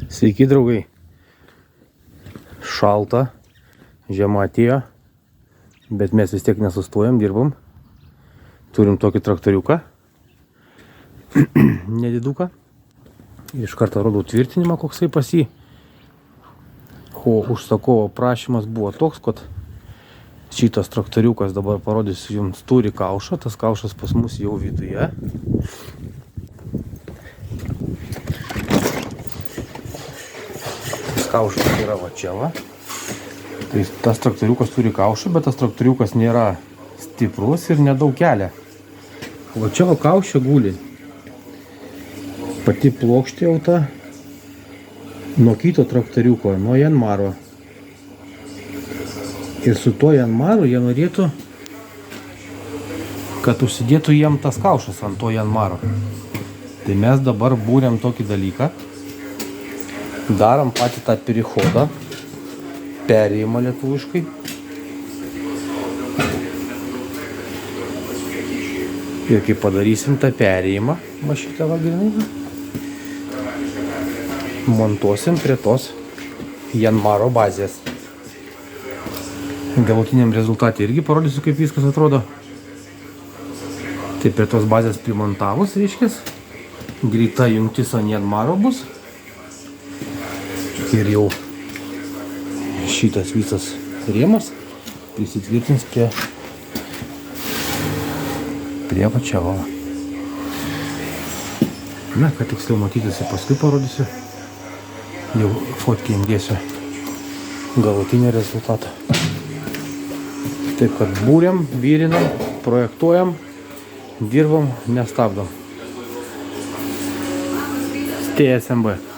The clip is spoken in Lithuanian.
Sveiki draugai. Šalta, žiema atėjo, bet mes vis tiek nesustojam, dirbam. Turim tokį traktoriuką, nediduką. Ir iš karto rodau tvirtinimą, koksai pas jį. O užsakovo prašymas buvo toks, kad šitas traktoriukas, dabar parodysiu jums, turi kaušą. Tas kaušas pas mus jau viduje. Tas kaušas yra va čia va. Tai tas traktoriukas turi kaušą, bet tas traktoriukas nėra stiprus ir nedaug kelia. Va čia va kaušė guli. Pati plokštė jau ta nuo kito traktoriuko, nuo Janmaro. Ir su to Janmaru jie norėtų, kad užsidėtų jiem tas kaušas ant to Janmaro. Tai mes dabar būrėm tokį dalyką. Darom patį tą perichodą, perėjimą lietuviškai. Ir kai padarysim tą perėjimą, va šitą va grinai, montuosim prie tos Janmaro bazės. Galutiniam rezultatui irgi parodysiu, kaip viskas atrodo. Tai prie tos bazės primontavus, reiškės, greita jungtis ant Janmaro bus. Ir jau šitas visas rėmas prisitvirtins prie pačiavo. Na, kad tiksliau matytųsi, paskui parodysiu. Jau fotkį įdėsiu galutinį rezultatą. Taip, kad būriam, vyrinam, projektuojam, dirbam, nestabdom. TSMB.